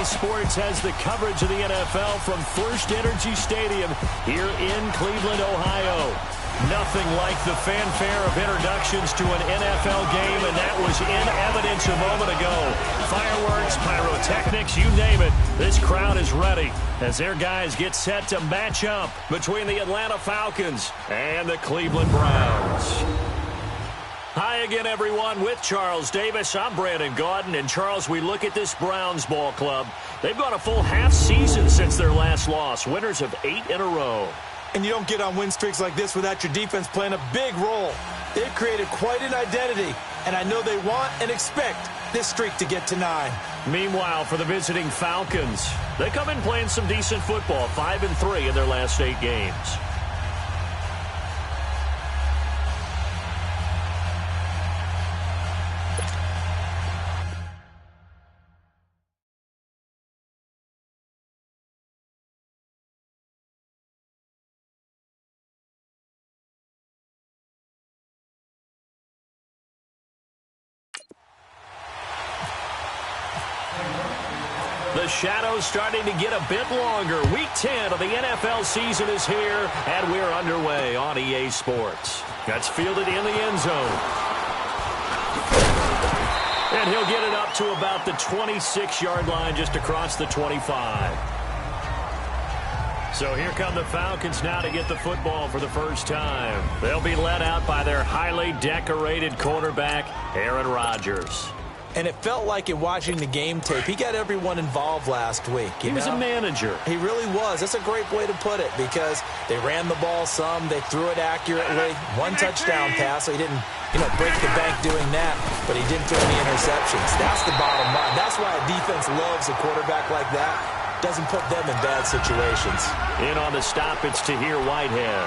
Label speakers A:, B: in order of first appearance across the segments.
A: Sports has the coverage of the NFL from First Energy Stadium here in Cleveland, Ohio. Nothing like the fanfare of introductions to an NFL game, and that was in evidence a moment ago. Fireworks, pyrotechnics, you name it. This crowd is ready as their guys get set to match up between the Atlanta Falcons and the Cleveland Browns. Hi again, everyone. With Charles Davis, I'm Brandon Gaudin. And, Charles, we look at this Browns ball club. They've gone a full half season since their last loss. Winners of 8 in a row.
B: And you don't get on win streaks like this without your defense playing a big role. They've created quite an identity, and I know they want and expect this streak to get to 9.
A: Meanwhile, for the visiting Falcons, they come in playing some decent football, 5-3 in their last 8 games. The shadow's starting to get a bit longer. Week 10 of the NFL season is here, and we're underway on EA Sports. That's fielded in the end zone. And he'll get it up to about the 26-yard line, just across the 25. So here come the Falcons now to get the football for the first time. They'll be led out by their highly decorated quarterback, Aaron Rodgers.
B: And it felt like in watching the game tape, he got everyone involved last week.
A: He was a manager.
B: He really was. That's a great way to put it because they ran the ball some. They threw it accurately. 1 touchdown pass, so he didn't, break the bank doing that, but he didn't throw any interceptions. That's the bottom line. That's why a defense loves a quarterback like that. Doesn't put them in bad situations.
A: In on the stop, it's Tahir Whitehead.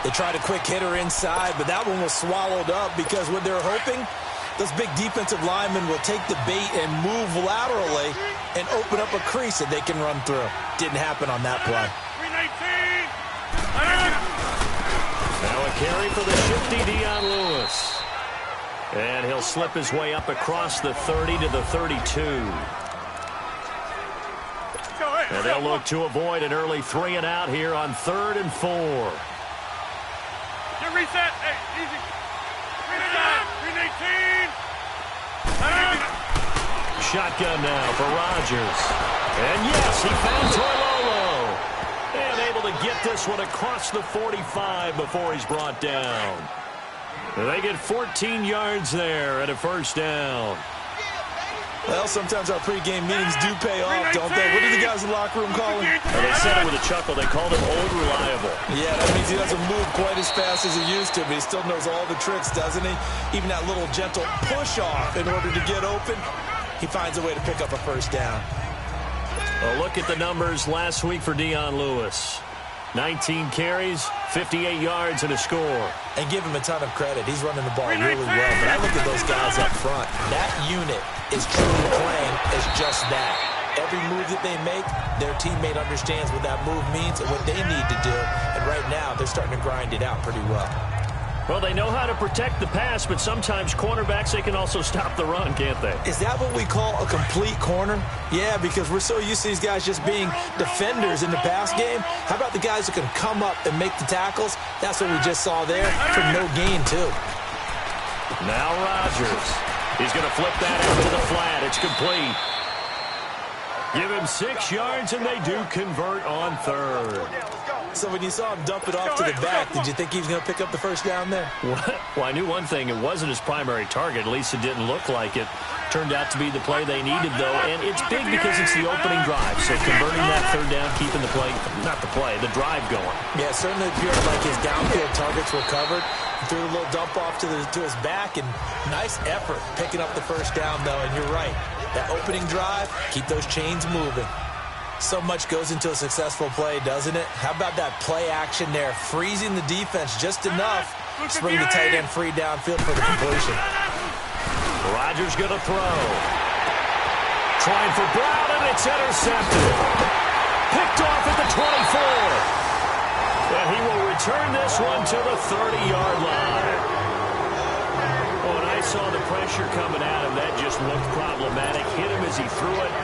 B: They tried a quick hitter inside, but that one was swallowed up because what they're hoping, those big defensive linemen will take the bait and move laterally and open up a crease that they can run through. Didn't happen on that play.
A: Now a carry for the shifty Dion Lewis. And he'll slip his way up across the 30 to the 32. And they'll look to avoid an early 3 and out here on 3rd and 4.
C: Get reset. Hey, easy. Reset. 318.
A: Shotgun now for Rodgers. And yes, he found Toilolo. And able to get this one across the 45 before he's brought down. They get 14 yards there at a first down.
B: Well, sometimes our pregame meetings do pay off, don't they? What do the guys in the locker room call him?
A: Well, they said it with a chuckle. They called him old reliable.
B: Yeah, that means he doesn't move quite as fast as he used to, but he still knows all the tricks, doesn't he? Even that little gentle push-off in order to get open, he finds a way to pick up a first down.
A: Well, look at the numbers last week for Dion Lewis. 19 carries, 58 yards, and a score.
B: And give him a ton of credit. He's running the ball really well. But I look at those guys up front. That unit is truly playing as just that. Every move that they make, their teammate understands what that move means and what they need to do. And right now, they're starting to grind it out pretty well.
A: Well, they know how to protect the pass, but sometimes cornerbacks, they can also stop the run, can't they?
B: Is that what we call a complete corner? Yeah, because we're so used to these guys just being defenders in the pass game. How about the guys who can come up and make the tackles? That's what we just saw there for no gain, too.
A: Now Rodgers. He's going to flip that out to the flat. It's complete. Give him 6 yards, and they do convert on 3rd.
B: So when you saw him dump it off to the back, did you think he was going to pick up the first down there?
A: Well, I knew one thing. It wasn't his primary target. At least it didn't look like it. Turned out to be the play they needed, though, and it's big because it's the opening drive. So converting that 3rd down, keeping the play, not the play, the drive going.
B: Yeah, it certainly appeared like his downfield targets were covered. He threw a little dump off to his back, and nice effort picking up the first down, though, and you're right. That opening drive, keep those chains moving. So much goes into a successful play, doesn't it? How about that play action there? Freezing the defense just enough to bring the tight end free downfield for the completion.
A: Rodgers going to throw. Trying for Brown, and it's intercepted. Picked off at the 24. And he will return this one to the 30-yard line. When I saw the pressure coming at him, that just looked problematic. Hit him as he threw it.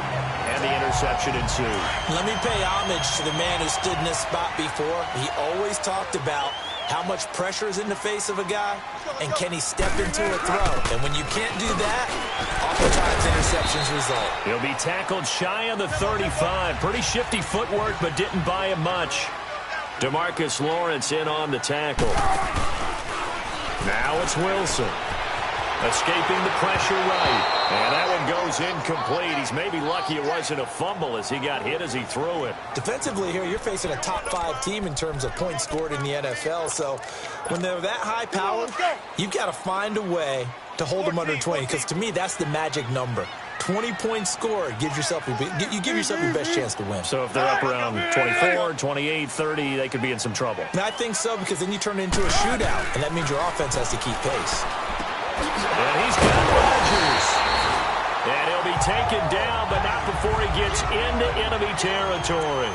A: interception ensued.
B: Let me pay homage to the man who stood in this spot before. He always talked about how much pressure is in the face of a guy, and can he step into a throw? And when you can't do that, oftentimes interceptions result.
A: He'll be tackled shy of the 35. Pretty shifty footwork, but didn't buy him much. DeMarcus Lawrence in on the tackle. Now it's Wilson. Escaping the pressure right. And that one goes incomplete. He's maybe lucky it wasn't a fumble as he got hit as he threw it.
B: Defensively here, you're facing a top-5 team in terms of points scored in the NFL. So when they're that high-powered, you've got to find a way to hold them under 20. Because to me, that's the magic number. 20 points scored, you give yourself your best chance to win.
A: So if they're up around 24, 28, 30, they could be in some trouble.
B: And I think so, because then you turn it into a shootout, and that means your offense has to keep pace.
A: And he's got Rodgers. And he'll be taken down, but not before he gets into enemy territory.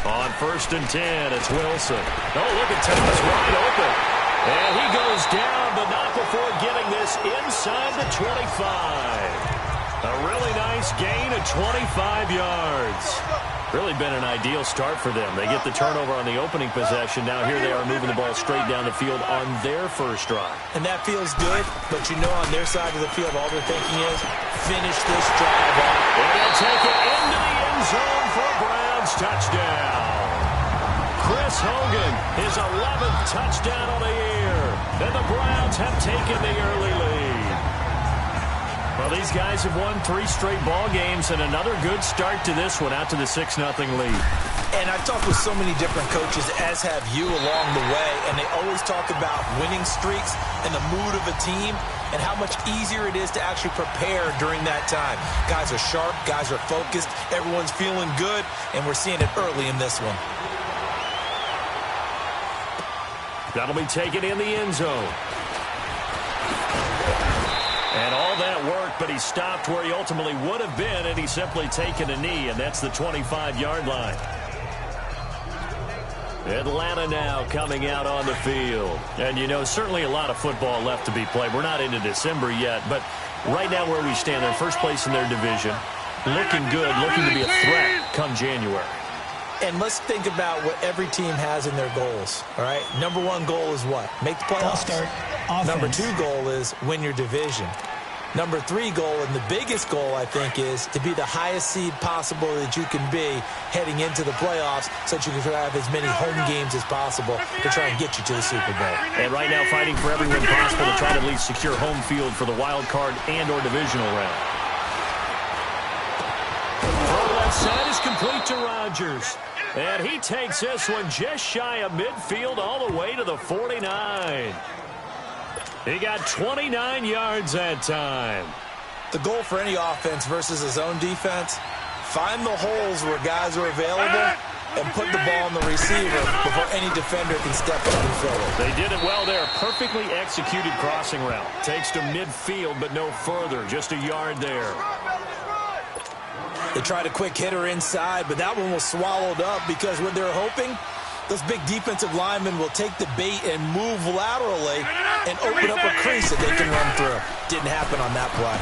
A: On 1st and 10, it's Wilson. Oh, look at Thomas wide open. And he goes down, but not before getting this inside the 25. A really nice gain of 25 yards. Really been an ideal start for them. They get the turnover on the opening possession. Now here they are moving the ball straight down the field on their first drive.
B: And that feels good, but you know on their side of the field, all they're thinking is, finish this drive off.
A: And they'll take it into the end zone for a Browns touchdown. Chris Hogan, his 11th touchdown of the year. And the Browns have taken the early lead. Well, these guys have won 3 straight ball games and another good start to this one out to the 6-0 lead.
B: And I've talked with so many different coaches, as have you along the way, and they always talk about winning streaks and the mood of a team and how much easier it is to actually prepare during that time. Guys are sharp, guys are focused, everyone's feeling good, and we're seeing it early in this one.
A: That'll be taken in the end zone. And all that work, but he stopped where he ultimately would have been, and he's simply taken a knee, and that's the 25-yard line. Atlanta now coming out on the field. And, you know, certainly a lot of football left to be played. We're not into December yet, but right now where we stand, they're first place in their division. Looking good, looking to be a threat come January.
B: And let's think about what every team has in their goals, all right? Number 1 goal is what? Make the playoffs. Number 2 goal is win your division. Number 3 goal, and the biggest goal, I think, is to be the highest seed possible that you can be heading into the playoffs so that you can have as many home games as possible to try and get you to the Super Bowl.
A: And right now fighting for every win possible to try to at least secure home field for the wild card and or divisional round. Throw left side is complete to Rodgers. And he takes this one just shy of midfield all the way to the 49. He got 29 yards that time.
B: The goal for any offense versus a zone defense, find the holes where guys are available and put the ball on the receiver before any defender can step up and fill it.
A: They did it well there. Perfectly executed crossing route. Takes to midfield, but no further. Just a yard there.
B: They tried a quick hitter inside, but that one was swallowed up because what they're hoping, those big defensive linemen will take the bait and move laterally and open up a crease that they can run through. Didn't happen on that play.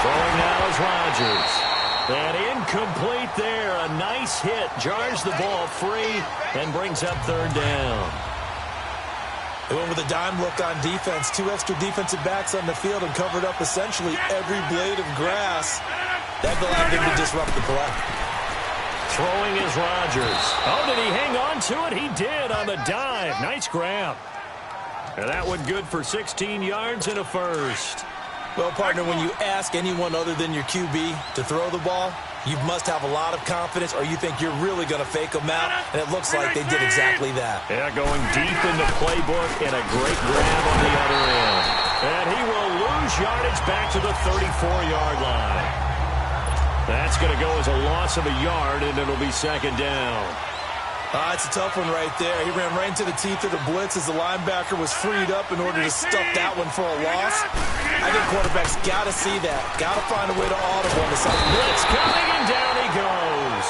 A: Throwing now is Rodgers. And incomplete there. A nice hit. Jars the ball free and brings up 3rd down.
B: They went with a dime look on defense. 2 extra defensive backs on the field and covered up essentially every blade of grass. That allowed them to disrupt the play.
A: Throwing is Rodgers. Oh, did he hang on to it? He did on the dive. Nice grab. And that one good for 16 yards and a first.
B: Well, partner, when you ask anyone other than your QB to throw the ball, you must have a lot of confidence or you think you're really going to fake them out, and it looks like they did exactly that.
A: Yeah, going deep in the playbook and a great grab on the other end. And he will lose yardage back to the 34-yard line. That's going to go as a loss of a yard, and it'll be 2nd down.
B: It's a tough one right there. He ran right into the teeth of the blitz as the linebacker was freed up in order to stuff that one for a loss. I think quarterbacks got to see that. Got to find a way to audible on the side.
A: Blitz coming, and down he goes.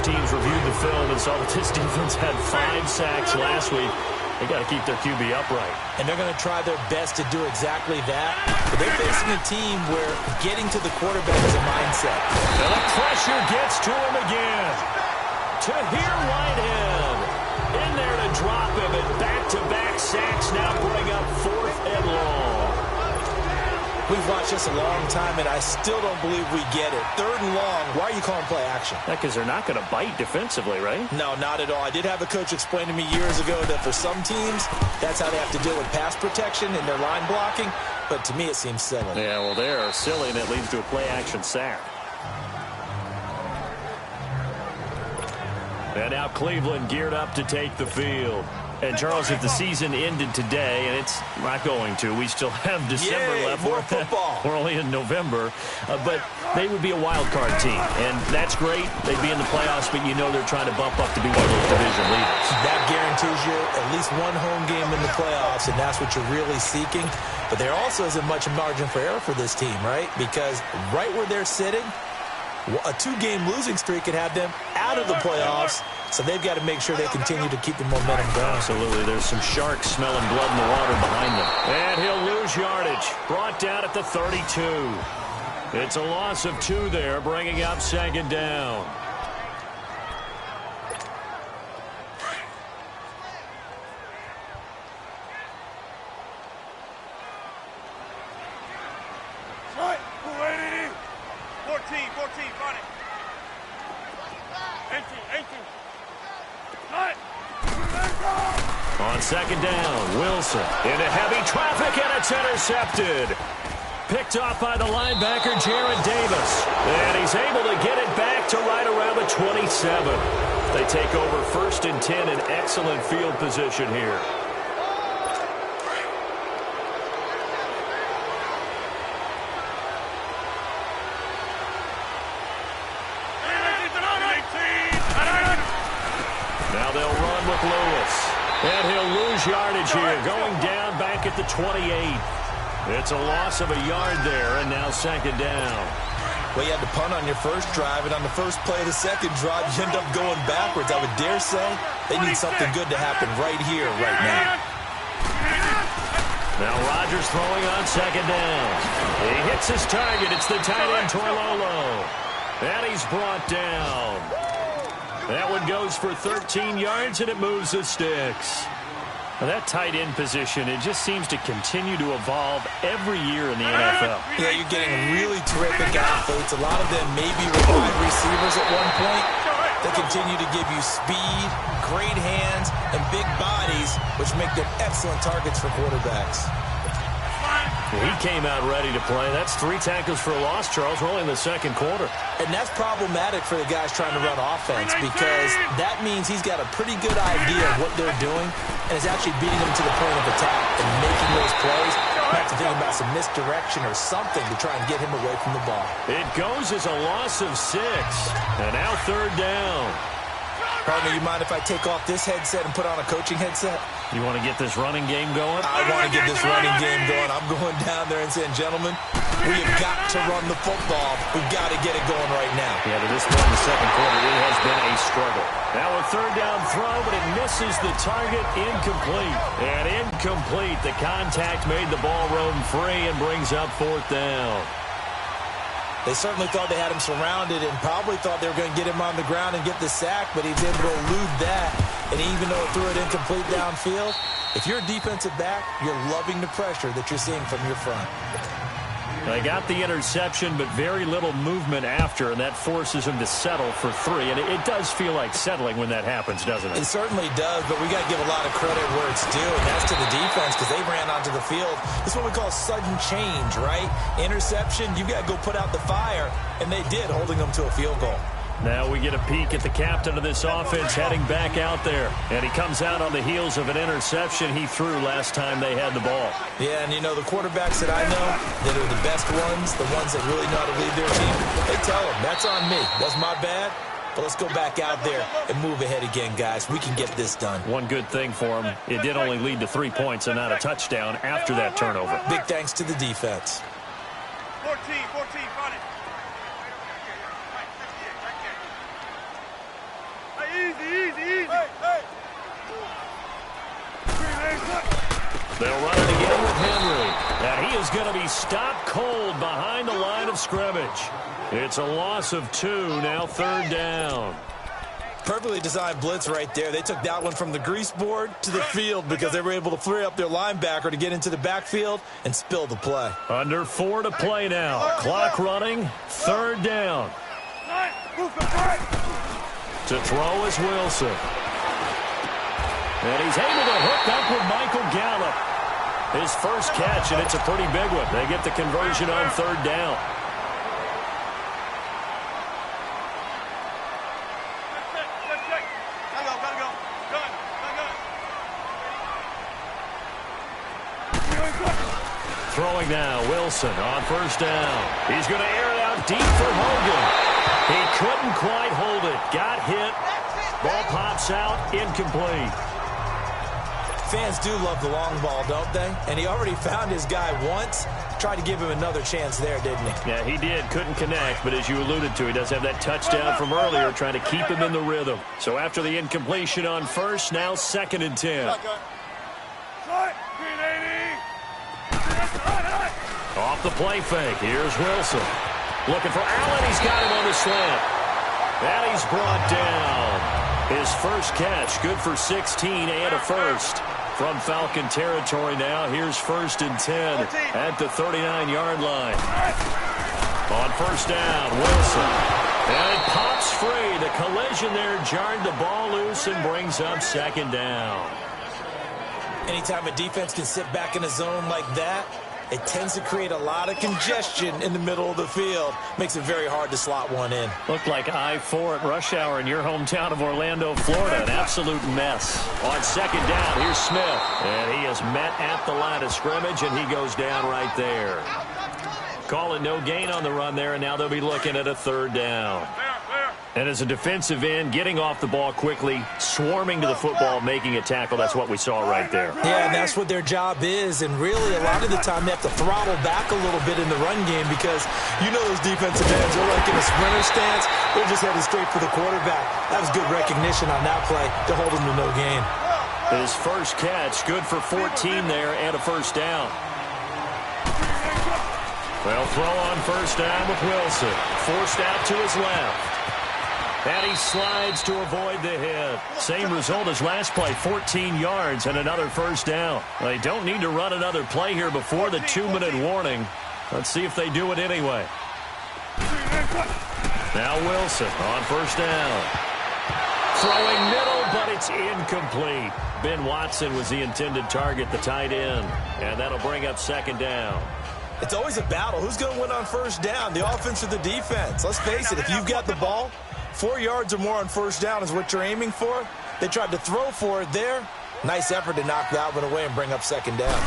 A: teams reviewed the film and saw that this defense had 5 sacks last week. They got to keep their QB upright.
B: And they're going to try their best to do exactly that. But they're facing a team where getting to the quarterback is a mindset.
A: And the pressure gets to him again. Tahir Whitehead in there to drop him. And back-to-back sacks now bring up 4th and long.
B: We've watched this a long time, and I still don't believe we get it. 3rd and long. Why are you calling play action?
A: Because they're not going to bite defensively, right?
B: No, not at all. I did have a coach explain to me years ago that for some teams, that's how they have to deal with pass protection and their line blocking. But to me, it seems silly.
A: Yeah, well, they're silly, and it leads to a play action sack. And now Cleveland geared up to take the field. And, Charles, if the season ended today, and it's not going to, we still have December left.
B: More football.
A: We're only in November. But they would be a wild card team. And that's great. They'd be in the playoffs, but you know they're trying to bump up to be one of those division leaders.
B: That guarantees you at least one home game in the playoffs, and that's what you're really seeking. But there also isn't much margin for error for this team, right? Because right where they're sitting, a 2-game losing streak could have them out of the playoffs. So they've got to make sure they continue to keep the momentum going.
A: Absolutely. There's some sharks smelling blood in the water behind them. And he'll lose yardage. Brought down at the 32. It's a loss of 2 there, bringing up 2nd down.
C: Right, 14, got it. 18. Right.
A: On 2nd down, Wilson into heavy traffic, and it's intercepted. Picked off by the linebacker, Jared Davis. And he's able to get it back to right around the 27. They take over 1st and 10 in excellent field position here. Now they'll run with Lewis. And he'll lose yardage here, going down back at the 28. It's a loss of a yard there, and now 2nd down.
B: Well, you had to punt on your first drive, and on the first play of the second drive, you end up going backwards. I would dare say they need something good to happen right here, right now.
A: Now Rodgers throwing on 2nd down. He hits his target. It's the tight end, Toilolo. And he's brought down. That one goes for 13 yards, and it moves the sticks. Now that tight end position, it just seems to continue to evolve every year in the NFL.
B: Yeah, you're getting really terrific athletes. A lot of them maybe were wide receivers at one point. They continue to give you speed, great hands, and big bodies, which make them excellent targets for quarterbacks.
A: He came out ready to play. That's 3 tackles for a loss, Charles. We're only in the 2nd quarter.
B: And that's problematic for the guys trying to run offense, because that means he's got a pretty good idea of what they're doing and is actually beating them to the point of attack and making those plays. You have to think about some misdirection or something to try and get him away from the ball.
A: It goes as a loss of 6. And now 3rd down.
B: Partner, you mind if I take off this headset and put on a coaching headset?
A: You want to get this running game going?
B: I want to get this running game going. I'm going down there and saying, gentlemen, we have got to run the football. We've got to get it going right now.
A: Yeah, to this point in the 2nd quarter, it has been a struggle. Now a 3rd down throw, but it misses the target. Incomplete. And incomplete. The contact made the ball roam free and brings up 4th down.
B: They certainly thought they had him surrounded and probably thought they were going to get him on the ground and get the sack, but he's able to elude that. And even though it threw it incomplete downfield, if you're a defensive back, you're loving the pressure that you're seeing from your front.
A: They got the interception, but very little movement after, and that forces him to settle for 3. And it does feel like settling when that happens, doesn't it?
B: It certainly does, but we got to give a lot of credit where it's due, and that's to the defense, because they ran onto the field. This is what we call sudden change, right? Interception, you got to go put out the fire, and they did, holding them to a field goal.
A: Now we get a peek at the captain of this offense heading back out there. And he comes out on the heels of an interception he threw last time they had the ball.
B: Yeah, and you know, the quarterbacks that I know that are the best ones, the ones that really know how to lead their team, they tell them, that's on me. That's my bad. But let's go back out there and move ahead again, guys. We can get this done.
A: One good thing for him, it did only lead to 3 points and not a touchdown after that turnover.
B: Big thanks to the defense.
C: 14, got it. Easy.
A: They'll run it again with Henry. And he is going to be stopped cold behind the line of scrimmage. It's a loss of 2, now 3rd down.
B: Perfectly designed blitz right there. They took that one from the grease board to the field because they were able to free up their linebacker to get into the backfield and spill the play.
A: Under 4 to play now. Clock running, 3rd down. To throw is Wilson. And he's able to hook up with Michael Gallup. His first catch, and it's a pretty big one. They get the conversion on 3rd down. Throwing now, Wilson on 1st down. He's going to air it out deep for Hogan. He couldn't quite hold it. Got hit. Ball pops out, incomplete.
B: Fans do love the long ball, don't they? And he already found his guy once. Tried to give him another chance there, didn't he?
A: Yeah, he did. Couldn't connect, but as you alluded to, he does have that touchdown from earlier, trying to keep him in the rhythm. So after the incompletion on 1st, now 2nd and 10. Off the play fake. Here's Wilson. Looking for Allen. He's got him on the slant. And he's brought down. His first catch, good for 16 and a first. From Falcon territory now, here's 1st and 10 at the 39-yard line. On 1st down, Wilson. And it pops free. The collision there jarred the ball loose and brings up 2nd down.
B: Anytime a defense can sit back in a zone like that, it tends to create a lot of congestion in the middle of the field. Makes it very hard to slot one in.
A: Looked like I-4 at rush hour in your hometown of Orlando, Florida. An absolute mess. On 2nd down, here's Smith. And he is met at the line of scrimmage, and he goes down right there. Call it no gain on the run there, and now they'll be looking at a 3rd down. And as a defensive end, getting off the ball quickly, swarming to the football, making a tackle, that's what we saw right there.
B: Yeah, and that's what their job is. And really, a lot of the time, they have to throttle back a little bit in the run game because you know those defensive ends are like in a sprinter stance. They're just headed straight for the quarterback. That was good recognition on that play to hold him to no gain.
A: His first catch, good for 14 there and a 1st down. They'll throw on 1st down with Wilson. Forced out to his left. And he slides to avoid the hit. Same result as last play, 14 yards and another 1st down. They don't need to run another play here before the 2-minute warning. Let's see if they do it anyway. Now Wilson on 1st down. Throwing middle, but it's incomplete. Ben Watson was the intended target, the tight end. And that'll bring up 2nd down.
B: It's always a battle. Who's going to win on 1st down, the offense or the defense? Let's face it, if you've got the ball, 4 yards or more on 1st down is what you're aiming for. They tried to throw for it there. Nice effort to knock that one away and bring up 2nd down.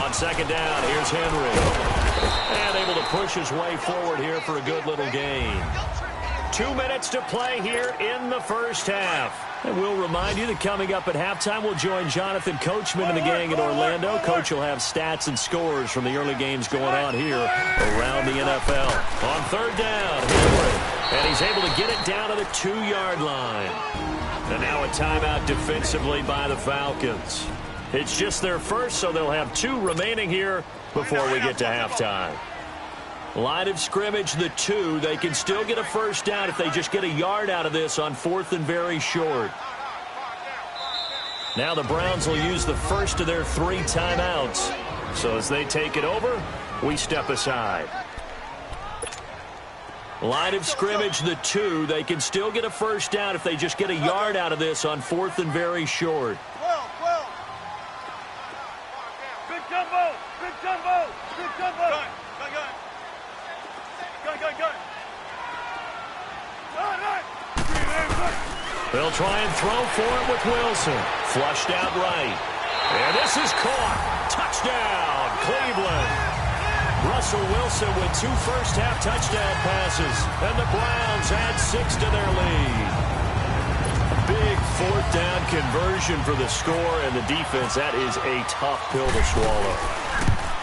A: On 2nd down, here's Henry. And able to push his way forward here for a good little gain. 2 minutes to play here in the 1st half. And we'll remind you that coming up at halftime, we'll join Jonathan Coachman and the gang in Orlando. Coach will have stats and scores from the early games going on here around the NFL. On 3rd down, Henry. And he's able to get it down to the 2-yard line. And now a timeout defensively by the Falcons. It's just their first, so they'll have 2 remaining here before we get to halftime. Line of scrimmage, the 2. They can still get a 1st down if they just get a yard out of this on 4th and very short. Now the Browns will use the first of their 3 timeouts. So as they take it over, we step aside. Line of scrimmage, the 2. They can still get a 1st down if they just get a yard out of this on 4th and very short.
C: Good jumbo.
A: They'll try and throw for it with Wilson. Flushed out right. And this is caught. Touchdown, Cleveland. Russell Wilson with 2 first-half touchdown passes. And the Browns add 6 to their lead. Big 4th down conversion for the score, and the defense, that is a tough pill to swallow.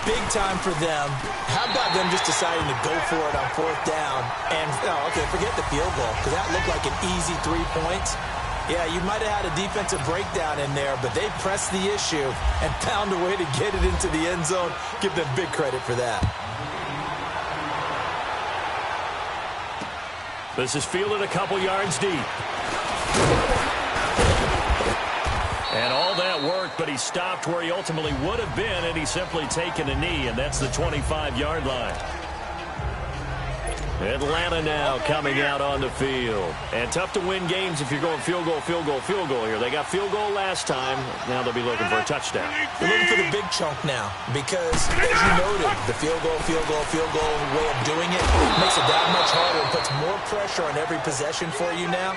B: Big time for them. How about them just deciding to go for it on 4th down? And, okay, forget the field goal, because that looked like an easy 3 points. Yeah, you might have had a defensive breakdown in there, but they pressed the issue and found a way to get it into the end zone. Give them big credit for that.
A: This is fielded a couple yards deep. And all that worked, but he stopped where he ultimately would have been, and he's simply taken a knee, and that's the 25-yard line. Atlanta now coming out on the field. And tough to win games if you're going field goal, field goal, field goal here. They got field goal last time. Now they'll be looking for a touchdown.
B: They're looking for the big chunk now because, as you noted, the field goal way of doing it makes it that much harder and puts more pressure on every possession for you now.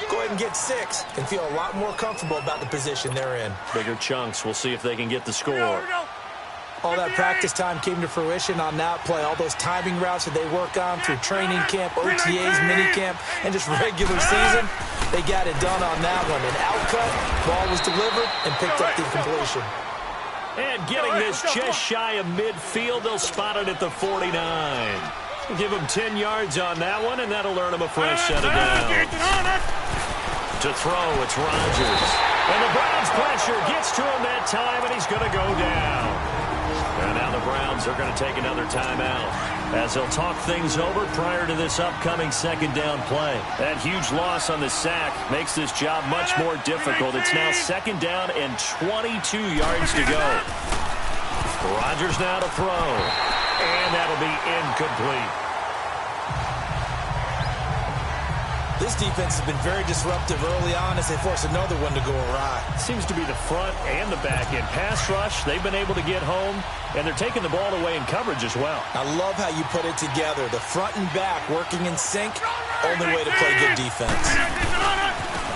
B: Go ahead and get 6 and feel a lot more comfortable about the position they're in.
A: Bigger chunks. We'll see if they can get the score.
B: All that practice time came to fruition on that play. All those timing routes that they work on through training camp, OTAs, minicamp, and just regular season, they got it done on that one. An outcut, ball was delivered, and picked up the completion.
A: And getting this just shy of midfield, they'll spot it at the 49. Give them 10 yards on that one, and that'll earn them a fresh set of downs. To throw, it's Rodgers. And the Browns pressure gets to him that time, and he's going to go down. And now the Browns are going to take another timeout as they'll talk things over prior to this upcoming 2nd down play. That huge loss on the sack makes this job much more difficult. It's now 2nd down and 22 yards to go. Rodgers now to throw. And that'll be incomplete.
B: This defense has been very disruptive early on as they force another one to go awry.
A: Seems to be the front and the back end. Pass rush, they've been able to get home, and they're taking the ball away in coverage as well.
B: I love how you put it together. The front and back working in sync, only way to play good defense.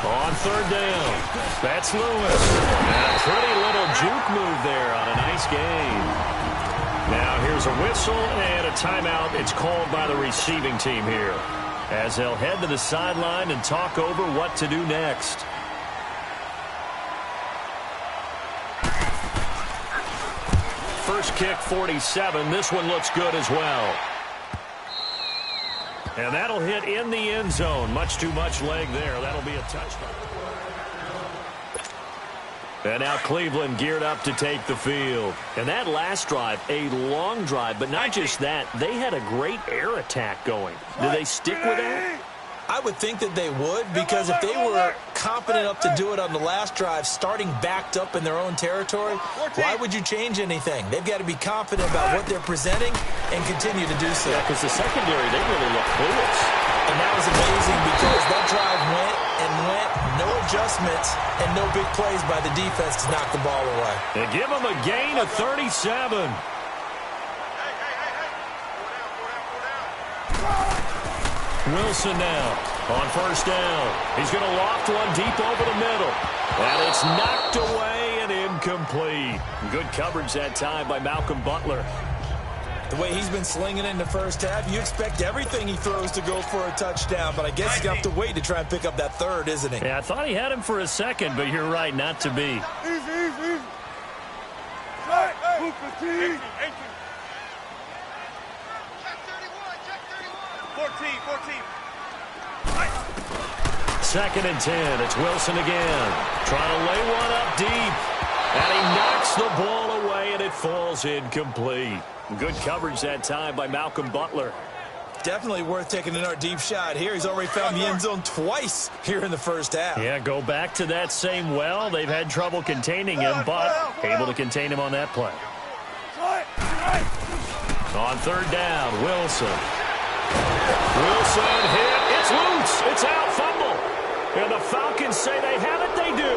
A: On 3rd down, that's Lewis. And a pretty little juke move there on a nice game. Now here's a whistle and a timeout. It's called by the receiving team here, as they'll head to the sideline and talk over what to do next. First kick, 47. This one looks good as well. And that'll hit in the end zone. Much too much leg there. That'll be a touchdown. And now Cleveland geared up to take the field. And that last drive, a long drive, but not just that. They had a great air attack going. Do they stick with that?
B: I would think that they would, because if they were confident enough to do it on the last drive, starting backed up in their own territory, why would you change anything? They've got to be confident about what they're presenting and continue to do so.
A: Yeah, because the secondary, they really look clueless.
B: And that was amazing because that drive went and went, no adjustments, and no big plays by the defense to knock the ball away.
A: They give them a gain of 37. Wilson now on 1st down. He's going to loft one deep over the middle. And it's knocked away and incomplete. Good coverage that time by Malcolm Butler.
B: The way he's been slinging in the first half, you expect everything he throws to go for a touchdown, but I guess he's going to have to wait to try and pick up that 3rd, isn't he?
A: Yeah, I thought he had him for a second, but you're right, not to be.
C: Easy. Check 31. 14.
A: 2nd and 10. It's Wilson again. Trying to lay one up deep. And he knocks the ball away, and it falls incomplete. Good coverage that time by Malcolm Butler.
B: Definitely worth taking another deep shot here. He's already found the end zone twice here in the first half.
A: Yeah, go back to that same well. They've had trouble containing him, but able to contain him on that play. On 3rd down, Wilson. Wilson hit. It's loose. It's out. Fumble. And the Falcons say they have it. They do.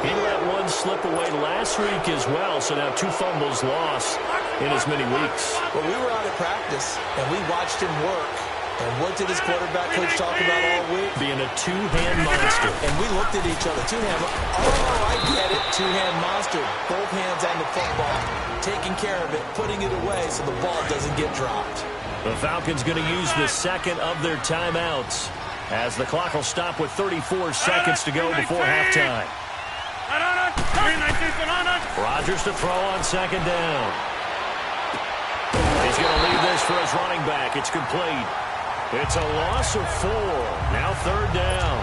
A: He let one slip away last week as well, so now 2 fumbles lost in as many weeks.
B: Well, we were out at practice, and we watched him work. And what did his quarterback coach talk about all week?
A: Being a two-hand monster.
B: And we looked at each other. Two-hand. Oh, I get it. Two-hand monster. Both hands on the football. Taking care of it. Putting it away so the ball doesn't get dropped.
A: The Falcons going to use the second of their timeouts as the clock will stop with 34 seconds to go before halftime. Rodgers to throw on second down. He's going to leave this for his running back. It's complete. It's a loss of 4. Now third down.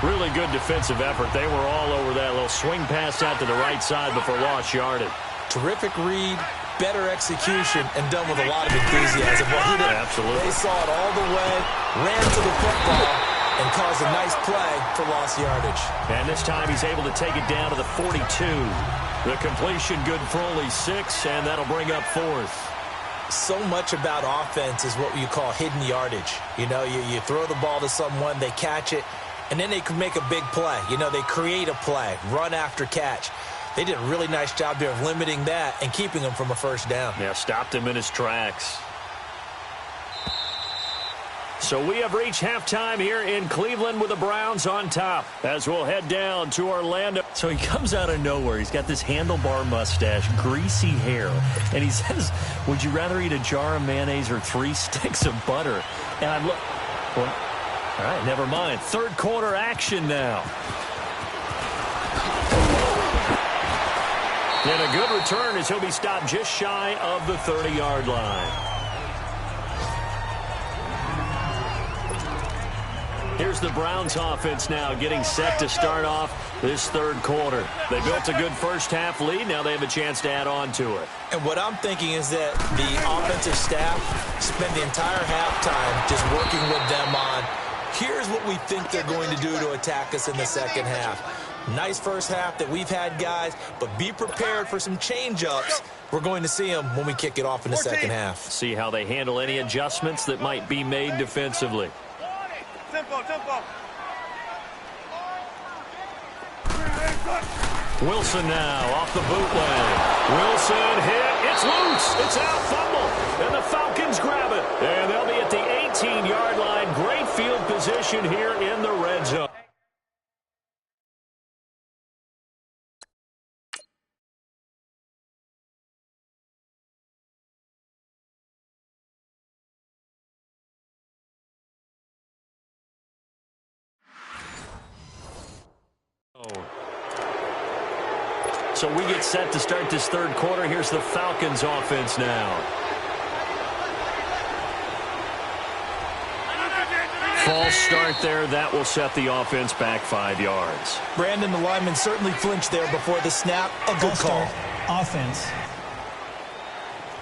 A: Really good defensive effort. They were all over that little swing pass out to the right side before lost yardage.
B: Terrific read, better execution, and done with a lot of enthusiasm. Well, he did.
A: Absolutely.
B: They saw it all the way, ran to the football, and caused a nice play for lost yardage.
A: And this time he's able to take it down to the 42. The completion good for only 6, and that'll bring up 4th.
B: So much about offense is what you call hidden yardage. You know, you throw the ball to someone, they catch it, and then they can make a big play. You know, they create a play, run after catch. They did a really nice job there of limiting that and keeping him from a first down.
A: Yeah, stopped him in his tracks. So we have reached halftime here in Cleveland with the Browns on top as we'll head down to Orlando. So he comes out of nowhere. He's got this handlebar mustache, greasy hair, and he says, would you rather eat a jar of mayonnaise or 3 sticks of butter? And I'm look. Well, all right, never mind. Third quarter action now. And a good return as he'll be stopped just shy of the 30-yard line. Here's the Browns offense now getting set to start off this third quarter. They built a good first half lead. Now they have a chance to add on to it.
B: And what I'm thinking is that the offensive staff spent the entire halftime just working with them on, here's what we think they're going to do to attack us in the second half. Nice first half that we've had, guys, but be prepared for some change-ups. We're going to see them when we kick it off in the second half.
A: See how they handle any adjustments that might be made defensively. Wilson now off the bootleg. Wilson hit. It's loose. It's out. Fumble. And the Falcons grab it. And they'll be at the 18-yard line. Great field position here in the red zone. So we get set to start this third quarter. Here's the Falcons offense now. False start there. That will set the offense back 5 yards.
B: Brandon, the lineman certainly flinched there before the snap. A good call.
D: Offense.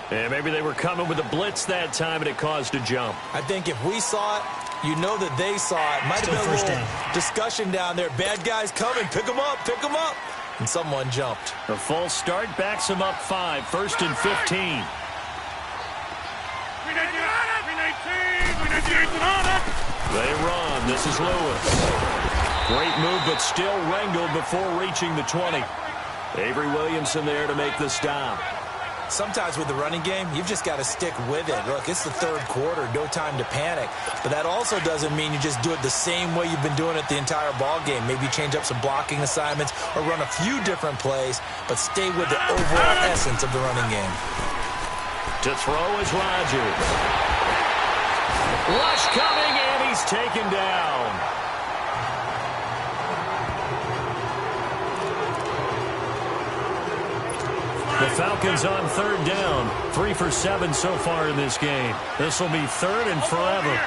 A: And maybe they were coming with a blitz that time, and it caused a jump.
B: I think if we saw it, you know that they saw it. Might have been a little discussion down there. Bad guys coming. Pick them up. Pick them up. And someone jumped.
A: The false start backs him up 5. First and 15. They run. This is Lewis. Great move, but still wrangled before reaching the 20. Avery Williamson there to make the stop.
B: Sometimes with the running game, you've just got to stick with it. Look, it's the third quarter, no time to panic. But that also doesn't mean you just do it the same way you've been doing it the entire ball game. Maybe change up some blocking assignments or run a few different plays, but stay with the overall essence of the running game.
A: To throw is Rodgers. Rush coming, and he's taken down. The Falcons on third down. 3 for 7 so far in this game. This will be third and forever.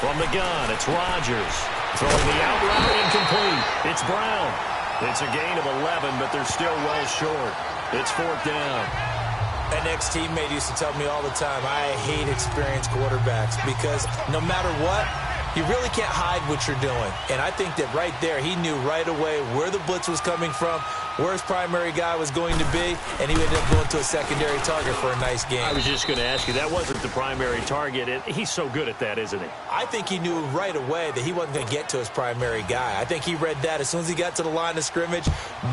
A: From the gun, it's Rodgers. Throwing the out route incomplete. It's Brown. It's a gain of 11, but they're still well short. It's fourth down.
B: An ex-teammate used to tell me all the time, I hate experienced quarterbacks because no matter what, you really can't hide what you're doing. And I think that right there, he knew right away where the blitz was coming from, where his primary guy was going to be, and he ended up going to a secondary target for a nice game.
A: I was just going to ask you, that wasn't the primary target. He's so good at that, isn't he?
B: I think he knew right away that he wasn't going to get to his primary guy. I think he read that as soon as he got to the line of scrimmage,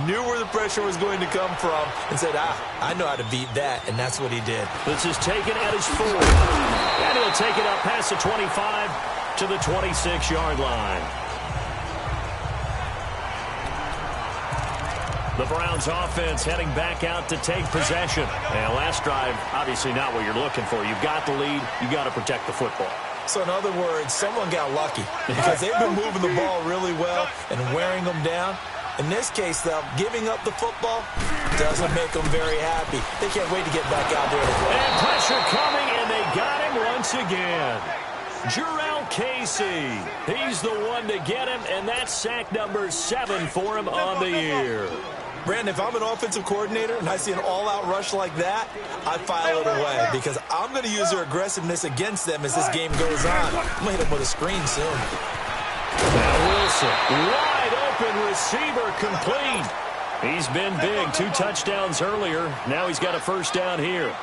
B: knew where the pressure was going to come from, and said, I know how to beat that, and that's what he did.
A: This is taken at his 4. And he'll take it up past the 25 to the 26-yard line. The Browns offense heading back out to take possession. And last drive, obviously not what you're looking for. You've got the lead. You've got to protect the football.
B: So in other words, someone got lucky because they've been moving the ball really well and wearing them down. In this case, though, giving up the football doesn't make them very happy. They can't wait to get back out there to play.
A: And pressure coming, and they got him once again. Jurrell Casey, he's the one to get him, and that's sack number 7 for him on the year.
B: Brandon, if I'm an offensive coordinator and I see an all-out rush like that, I file it away because I'm going to use their aggressiveness against them as this game goes on. I'm going to hit them with a screen soon.
A: Now Wilson, wide open receiver, complete. He's been big, 2 touchdowns earlier. Now he's got a first down here.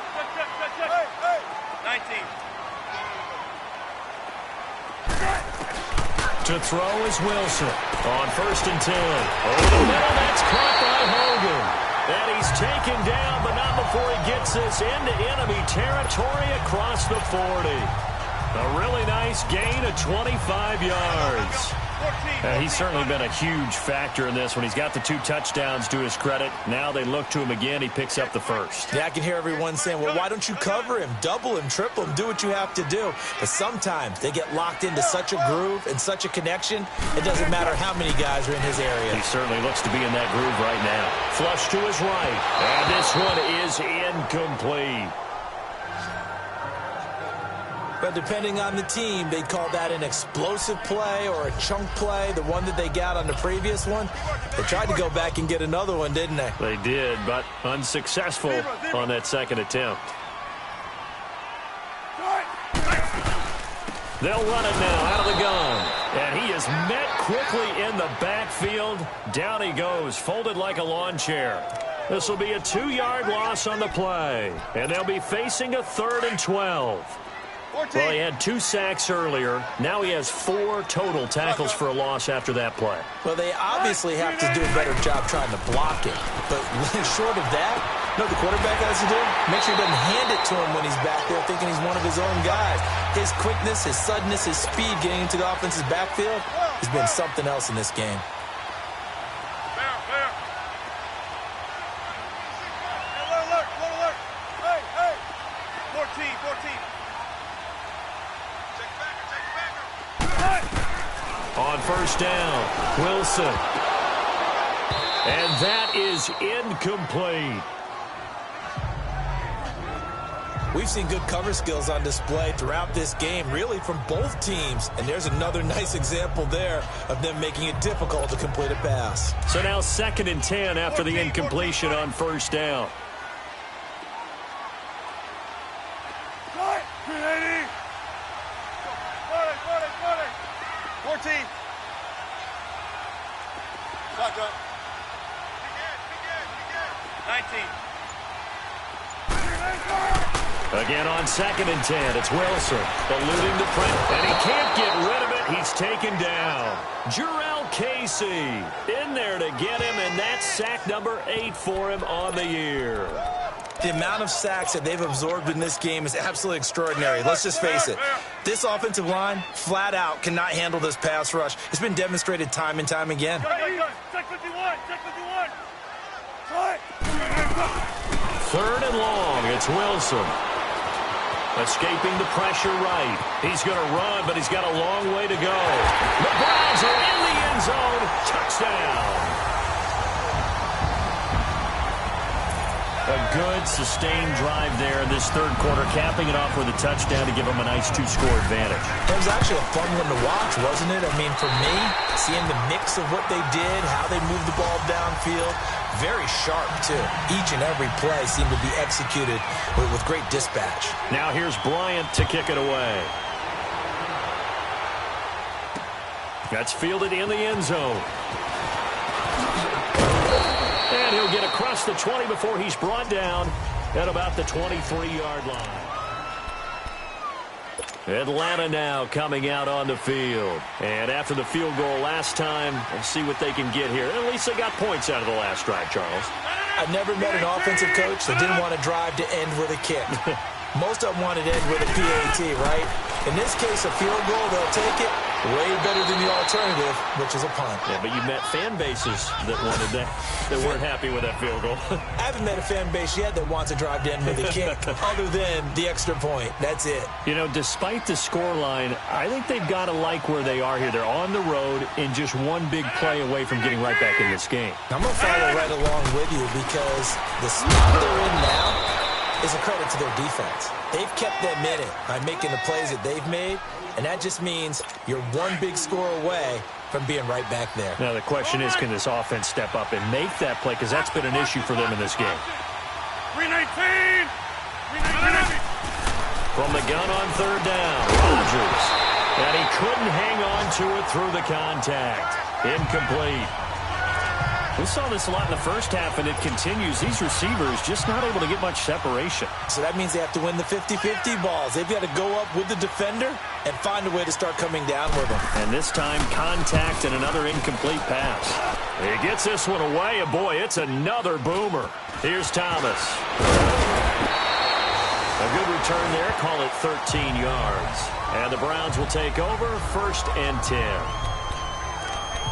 C: 19.
A: To throw is Wilson on 1st and 10. Over the middle, that's caught by Hogan. And he's taken down, but not before he gets this into enemy territory across the 40. A really nice gain of 25 yards. He's certainly been a huge factor in this when he's got the 2 touchdowns to his credit. Now they look to him again. He picks up the first.
B: Yeah, I can hear everyone saying, well, why don't you cover him? Double him, triple him, do what you have to do. But sometimes they get locked into such a groove and such a connection, it doesn't matter how many guys are in his area.
A: He certainly looks to be in that groove right now. Flush to his right. And this one is incomplete.
B: But depending on the team, they'd call that an explosive play or a chunk play, the one that they got on the previous one. They tried to go back and get another one, didn't they?
A: They did, but unsuccessful on that second attempt. They'll run it now out of the gun. And he is met quickly in the backfield. Down he goes, folded like a lawn chair. This will be a 2-yard loss on the play. And they'll be facing a 3rd and 12. Well, he had 2 sacks earlier. Now he has 4 total tackles for a loss after that play.
B: Well, they obviously have to do a better job trying to block it. But short of that, you know what the quarterback has to do? Make sure he doesn't hand it to him when he's back there thinking he's one of his own guys. His quickness, his suddenness, his speed getting into the offense's backfield has been something else in this game.
C: Look. Hey. 14.
A: On 1st down, Wilson. And that is incomplete.
B: We've seen good cover skills on display throughout this game, really from both teams. And there's another nice example there of them making it difficult to complete a pass.
A: So now 2nd and 10 after the incompletion on 1st down.
C: 14. Shotgun. 19.
A: Again on 2nd and 10, it's Wilson eluding the pressure, and he can't get rid of it. He's taken down. Jurrell Casey in there to get him, and that's sack number 8 for him on the year.
B: The amount of sacks that they've absorbed in this game is absolutely extraordinary. Let's just face it. This offensive line, flat out, cannot handle this pass rush. It's been demonstrated time and time again.
C: Check 51.
A: 3rd and long, it's Wilson. Escaping the pressure right. He's going to run, but he's got a long way to go. The Browns are in the end zone. Touchdown. A good, sustained drive there in this 3rd quarter, capping it off with a touchdown to give them a nice 2-score advantage.
B: It was actually a fun one to watch, wasn't it? I mean, for me, seeing the mix of what they did, how they moved the ball downfield, very sharp, too. Each and every play seemed to be executed with great dispatch.
A: Now here's Bryant to kick it away. That's fielded in the end zone. And he'll get across the 20 before he's brought down at about the 23-yard line. Atlanta now coming out on the field. And after the field goal last time, we'll see what they can get here. At least they got points out of the last drive, Charles.
B: I've never met an offensive coach that didn't want to drive to end with a kick. Most of them wanted to end with a PAT, right? In this case, a field goal, they'll take it. Way better than the alternative, which is a punt.
A: Yeah, but you met fan bases that wanted that weren't happy with that field goal.
B: I haven't met a fan base yet that wants to drive in with a kick other than the extra point. That's it.
A: You know, despite the scoreline, I think they've got to like where they are here. They're on the road and just one big play away from getting right back in this game.
B: I'm going to follow right along with you because the spot they're in now is a credit to their defense. They've kept them in it by making the plays that they've made, and that just means you're one big score away from being right back there.
A: Now the question is, can this offense step up and make that play? Because that's been an issue for them in this game.
C: 319!
A: From the gun on third down, Rodgers. And he couldn't hang on to it through the contact. Incomplete. We saw this a lot in the first half, and it continues. These receivers just not able to get much separation.
B: So that means they have to win the 50-50 balls. They've got to go up with the defender and find a way to start coming down with them.
A: And this time, contact and another incomplete pass. He gets this one away, and boy, it's another boomer. Here's Thomas. A good return there. Call it 13 yards. And the Browns will take over 1st and 10.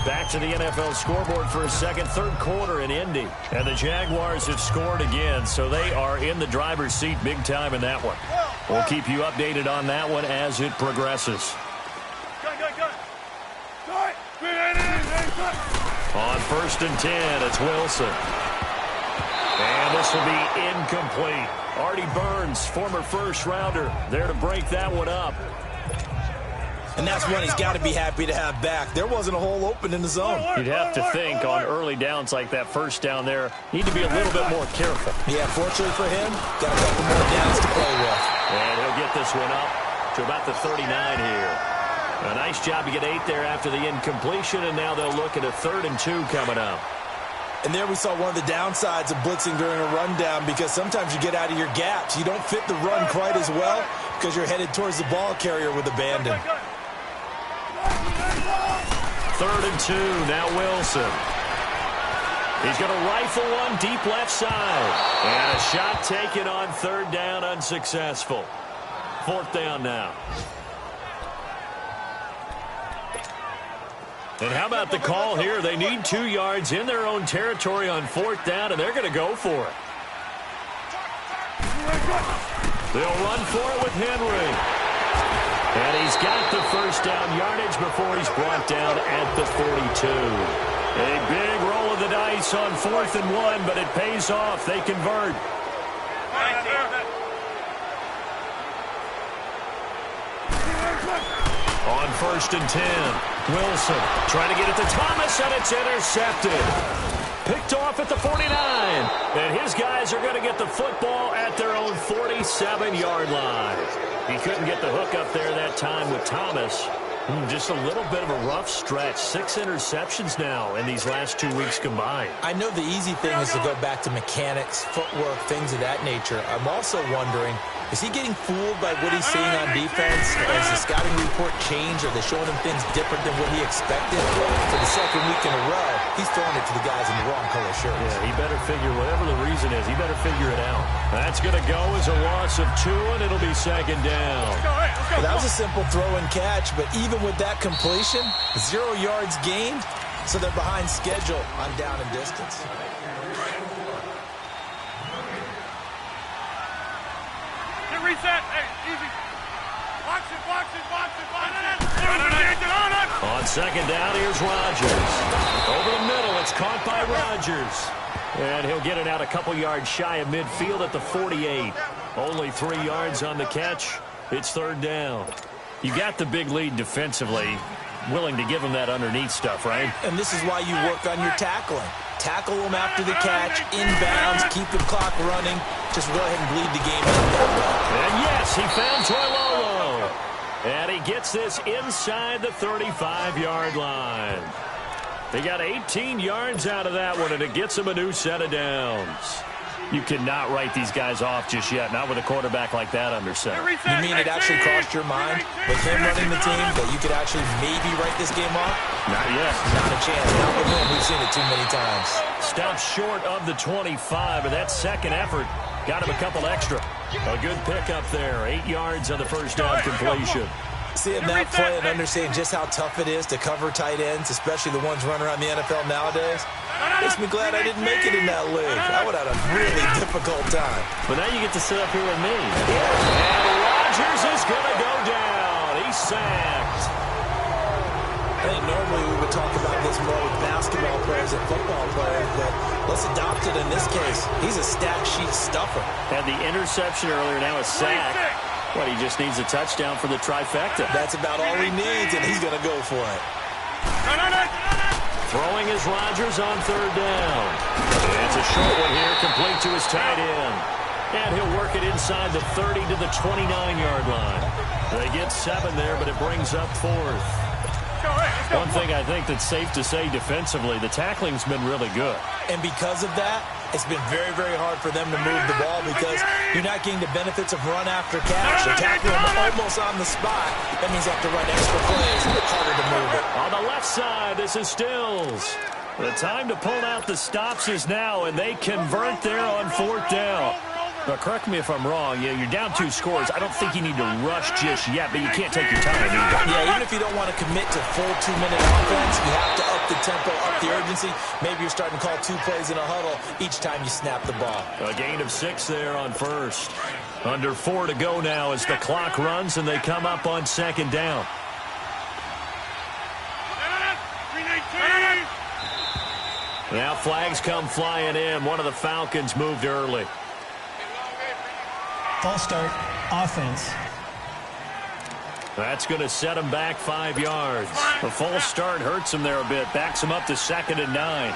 A: Back to the NFL scoreboard for a second, third quarter in Indy. And the Jaguars have scored again, so they are in the driver's seat big time in that one. We'll keep you updated on that one as it progresses. On 1st and 10, it's Wilson. And this will be incomplete. Artie Burns, former first-rounder, there to break that one up.
B: And that's one he's got to be happy to have back. There wasn't a hole open in the zone.
A: You'd have to think on early downs like that first down there, need to be a little bit more careful.
B: Yeah, fortunately for him, got a couple more downs to play with.
A: And he'll get this one up to about the 39 here. A nice job to get 8 there after the incompletion, and now they'll look at a 3rd and 2 coming up.
B: And there we saw one of the downsides of blitzing during a rundown, because sometimes you get out of your gaps. You don't fit the run quite as well because you're headed towards the ball carrier with abandon.
A: 3rd and 2, now Wilson. He's going to rifle one deep left side. And a shot taken on 3rd down, unsuccessful. 4th down now. And how about the call here? They need 2 yards in their own territory on 4th down, and they're going to go for it. They'll run for it with Henry. And he's got the 1st down yardage before he's brought down at the 42. A big roll of the dice on 4th and 1, but it pays off. They convert. On 1st and 10, Wilson trying to get it to Thomas, and it's intercepted. Picked off at the 49. And his guys are going to get the football at their own 47-yard line. He couldn't get the hook up there that time with Thomas. Just a little bit of a rough stretch. 6 interceptions now in these last 2 weeks combined.
B: I know the easy thing is to go back to mechanics, footwork, things of that nature. I'm also wondering, is he getting fooled by what he's seeing on defense? Has the scouting report changed? Are they showing him things different than what he expected? For the 2nd week in a row, he's throwing it to the guys in the wrong color shirts.
A: Yeah, he better figure, whatever the reason is, he better figure it out. That's going to go as a loss of 2, and it'll be 2nd down.
B: Well, that was a simple throw and catch, but even with that completion, 0 yards gained, so they're behind schedule on down and distance.
C: Reset. Hey, easy. Box it.
A: On 2nd down, here's Rodgers. Over the middle, it's caught by Rodgers. And he'll get it out a couple yards shy of midfield at the 48. Only 3 yards on the catch. It's 3rd down. You got the big lead defensively. Willing to give him that underneath stuff, right?
B: And this is why you work on your tackling. Tackle him after the catch, inbounds, keep the clock running. Just go ahead and bleed the game out that way.
A: And yes, he found Toilolo. And he gets this inside the 35-yard line. They got 18 yards out of that one, and it gets him a new set of downs. You cannot write these guys off just yet, not with a quarterback like that under center.
B: You mean it actually crossed your mind with him running the team that you could actually maybe write this game off?
A: Not yet.
B: Not a chance. Not with him. We've seen it too many times.
A: Stopped short of the 25, but that 2nd effort got him a couple extra. A good pickup there. 8 yards on the 1st down completion.
B: Seeing that play and understanding just how tough it is to cover tight ends, especially the ones running around the NFL nowadays, makes me glad I didn't make it in that league. I would have had a really difficult time.
A: But now you get to sit up here with me. And Rodgers is going to go down. He's sacked.
B: I think normally we would talk about this more with basketball players and football players, but let's adopt it in this case. He's a stat sheet stuffer.
A: Had the interception earlier, now a sack. What, he just needs a touchdown for the trifecta.
B: That's about all he needs, and he's going to go for it.
A: Throwing is Rodgers on third down. It's a short one here, complete to his tight end. And he'll work it inside the 30 to the 29-yard line. They get 7 there, but it brings up 4th. One thing I think that's safe to say defensively, the tackling's been really good.
B: And because of that, it's been very, very hard for them to move the ball because you're not getting the benefits of run after catch. They're tackling them almost on the spot. That means you have to run extra plays. Harder to move it.
A: On the left side, this is Stills. The time to pull out the stops is now, and they convert there on 4th down. But correct me if I'm wrong, you're down 2 scores. I don't think you need to rush just yet, but you can't take your time either.
B: Yeah, even if you don't want to commit to full 2-minute offense, you have to up the tempo, up the urgency. Maybe you're starting to call 2 plays in a huddle each time you snap the ball.
A: A gain of 6 there on first. Under 4 to go now as the clock runs, and they come up on 2nd down. Now flags come flying in. One of the Falcons moved early.
D: False start, offense.
A: That's going to set him back 5 yards. The false start hurts him there a bit. Backs him up to 2nd and 9.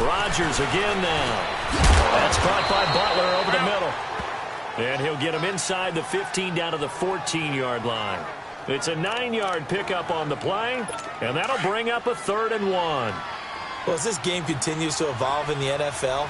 A: Rodgers again now. That's caught by Butler over the middle. And he'll get him inside the 15 down to the 14-yard line. It's a 9-yard pickup on the play, and that'll bring up a 3rd and 1.
B: Well, as this game continues to evolve in the NFL,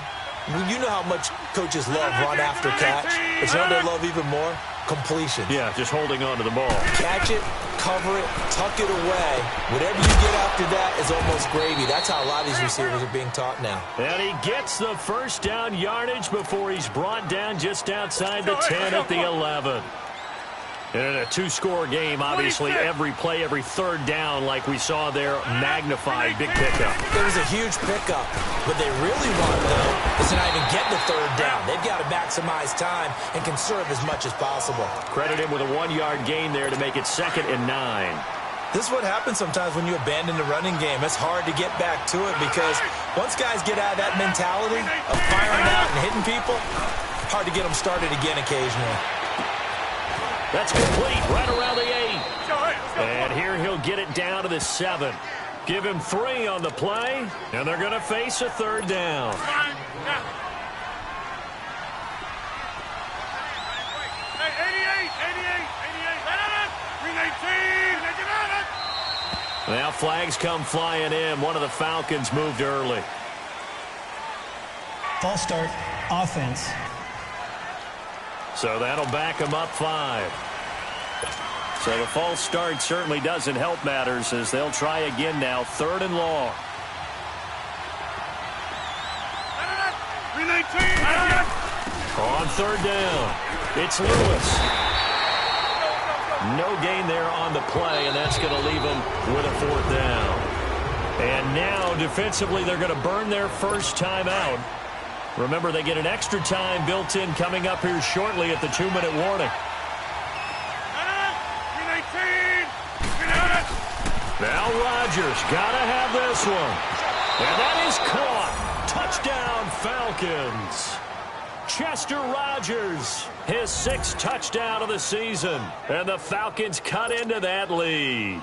B: you know how much coaches love run after catch, but you know they love even more? Completion.
A: Yeah, just holding on to the ball.
B: Catch it, cover it, tuck it away. Whatever you get after that is almost gravy. That's how a lot of these receivers are being taught now.
A: And he gets the first down yardage before he's brought down just outside the 10 at the 11. And in a 2-score game, obviously, every play, every 3rd down, like we saw there, magnified. Big pickup.
B: It was a huge pickup. What they really want, though, is to not even get the 3rd down. They've got to maximize time and conserve as much as possible.
A: Credit him with a 1-yard gain there to make it 2nd and 9.
B: This is what happens sometimes when you abandon the running game. It's hard to get back to it because once guys get out of that mentality of firing out and hitting people, hard to get them started again occasionally.
A: That's complete, right around the 8. And here he'll get it down to the 7. Give him 3 on the play, and they're going to face a 3rd down. Now flags come flying in. One of the Falcons moved early.
D: False start, offense.
A: So that'll back him up 5. So the false start certainly doesn't help matters as they'll try again now. 3rd and long. On 3rd down, it's Lewis. No gain there on the play, and that's going to leave him with a 4th down. And now defensively they're going to burn their first time out. Remember, they get an extra time built in coming up here shortly at the 2-minute warning. Now Rodgers got to have this one. And that is caught. Touchdown, Falcons. Chester Rogers, his 6th touchdown of the season. And the Falcons cut into that lead.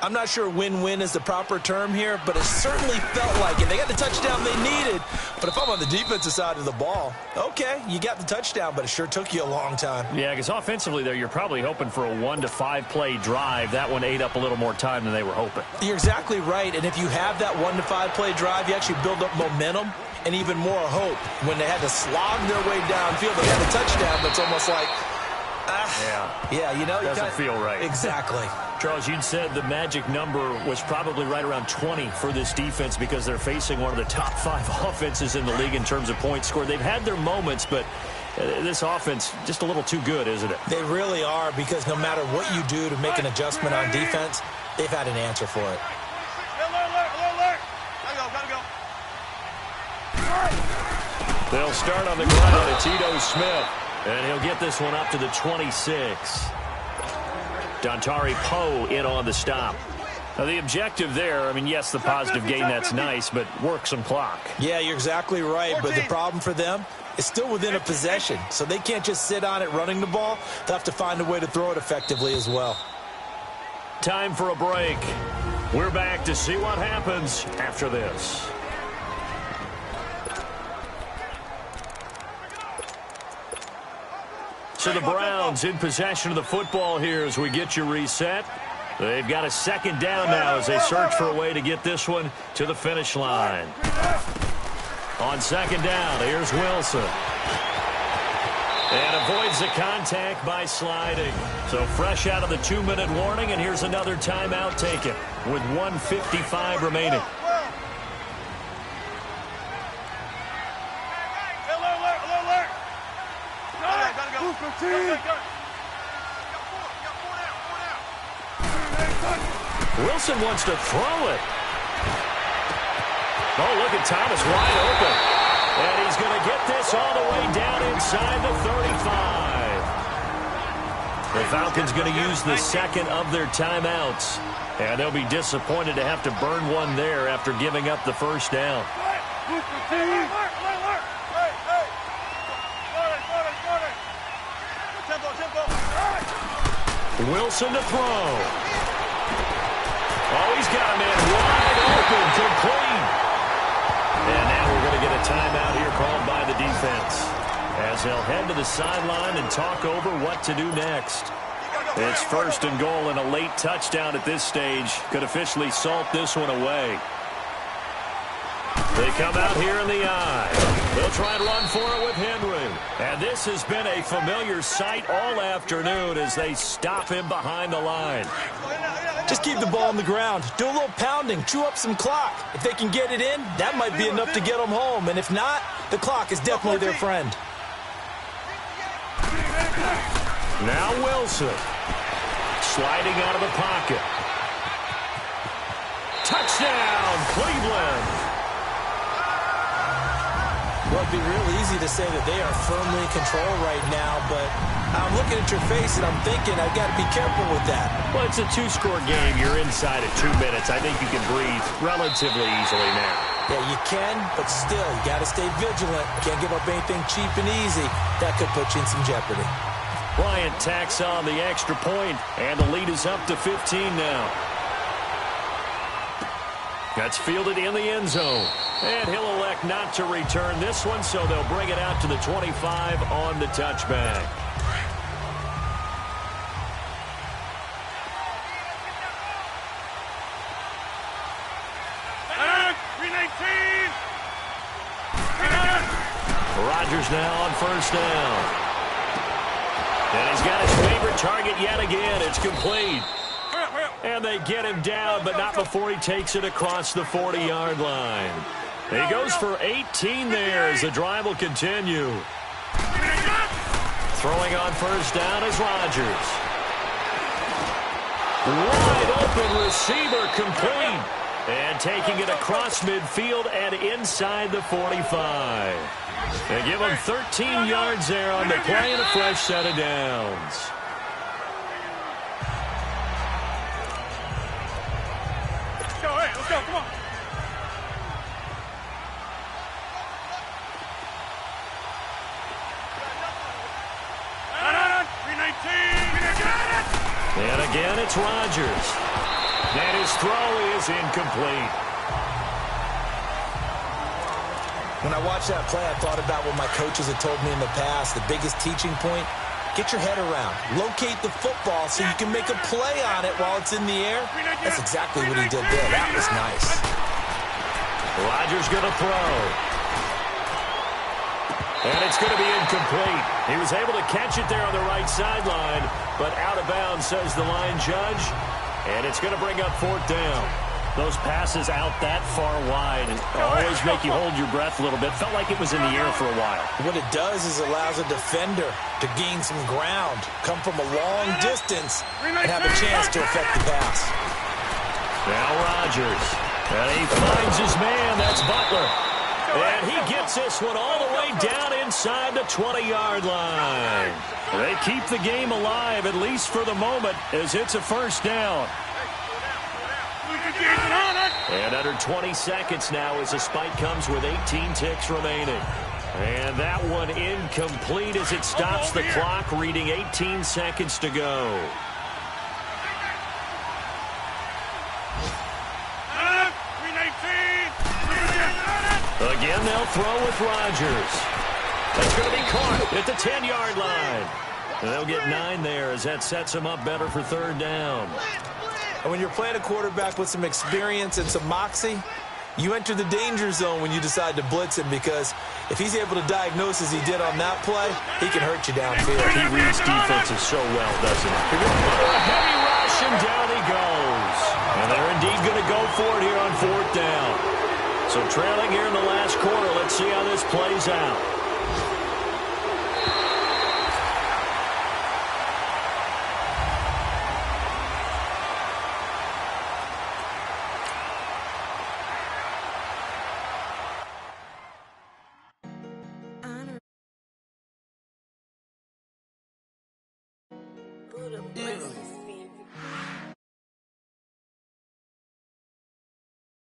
B: I'm not sure win-win is the proper term here, but it certainly felt like it. They got the touchdown they needed, but if I'm on the defensive side of the ball, okay, you got the touchdown, but it sure took you a long time.
A: Yeah, because offensively there, you're probably hoping for a 1 to 5 play drive. That one ate up a little more time than they were hoping.
B: You're exactly right, and if you have that 1 to 5 play drive, you actually build up momentum and even more hope. When they had to slog their way downfield, they had a touchdown, but it's almost like,
A: yeah,
B: you know,
A: doesn't feel right.
B: Exactly.
A: Charles, you'd said the magic number was probably right around 20 for this defense because they're facing one of the top 5 offenses in the league in terms of points scored. They've had their moments, but this offense just a little too good, isn't it?
B: They really are, because no matter what you do to make an adjustment on defense, they've had an answer for it.
A: They'll start on the ground. It's Ito Smith, and he'll get this one up to the 26. Dontari Poe in on the stop. Now, the objective there, I mean, yes, the positive gain, that's nice, but work some clock.
B: Yeah, you're exactly right, but the problem for them is still within a possession, so they can't just sit on it running the ball. They'll have to find a way to throw it effectively as well.
A: Time for a break. We're back to see what happens after this. So the Browns in possession of the football here as we get you reset. They've got a second down now as they search for a way to get this one to the finish line. On second down, here's Wilson. And avoids the contact by sliding. So fresh out of the 2-minute warning, and here's another timeout taken with 1:55 remaining. Wilson wants to throw it. Oh, look at Thomas wide open. And he's going to get this all the way down inside the 35. The Falcons going to use the second of their timeouts. And they'll be disappointed to have to burn one there after giving up the first down. Wilson to throw. Oh, he's got a man wide open, complete. And now we're going to get a timeout here called by the defense as they'll head to the sideline and talk over what to do next. It's first and goal, and a late touchdown at this stage could officially salt this one away. They come out here in the eye. They'll try and run for it with Henry. And this has been a familiar sight all afternoon as they stop him behind the line.
B: Just keep the ball on the ground. Do a little pounding. Chew up some clock. If they can get it in, that might be enough to get them home. And if not, the clock is definitely their friend.
A: Now Wilson. Sliding out of the pocket. Touchdown, Cleveland.
B: Well, it'd be real easy to say that they are firmly in control right now, but I'm looking at your face and I'm thinking I've got to be careful with that.
A: Well, it's a 2-score game. You're inside at 2 minutes. I think you can breathe relatively easily now.
B: Yeah, you can, but still, you got to stay vigilant. Can't give up anything cheap and easy. That could put you in some jeopardy.
A: Bryant tacks on the extra point, and the lead is up to 15 now. That's fielded in the end zone. And he'll elect not to return this one, so they'll bring it out to the 25 on the touchback. Rodgers now on first down. And he's got his favorite target yet again. It's complete. And they get him down, but not before he takes it across the 40-yard line. He goes for 18 there as the drive will continue. Throwing on first down is Rodgers. Wide open receiver, complete. And taking it across midfield and inside the 45. They give him 13 yards there on the play and a fresh set of downs.
C: Let's go, come on.
A: And again, it's Rodgers. And his throw is incomplete.
B: When I watched that play, I thought about what my coaches had told me in the past. The biggest teaching point, get your head around. Locate the football so you can make a play on it while it's in the air. That's exactly what he did there. That was nice.
A: Rodgers going to throw. And it's going to be incomplete. He was able to catch it there on the right sideline, but out of bounds, says the line judge. And it's going to bring up 4th down. Those passes out that far wide always make you hold your breath a little bit. Felt like it was in the air for a while.
B: What it does is allows a defender to gain some ground, come from a long distance, and have a chance to affect the pass.
A: Now Rodgers. And he finds his man. That's Butler. And he gets this one all the way down inside the 20-yard line. They keep the game alive, at least for the moment, as it's a 1st down. And under 20 seconds now as the spike comes with 18 ticks remaining. And that one incomplete as it stops the clock, reading 18 seconds to go. Again, they'll throw with Rodgers. That's going to be caught at the 10-yard line. And they'll get 9 there as that sets them up better for 3rd down.
B: And when you're playing a quarterback with some experience and some moxie, you enter the danger zone when you decide to blitz him, because if he's able to diagnose as he did on that play, he can hurt you downfield.
A: He reads defenses so well, doesn't he? A heavy rush, and down he goes. And they're indeed going to go for it here on 4th down. So trailing here in the last quarter, let's see how this plays out.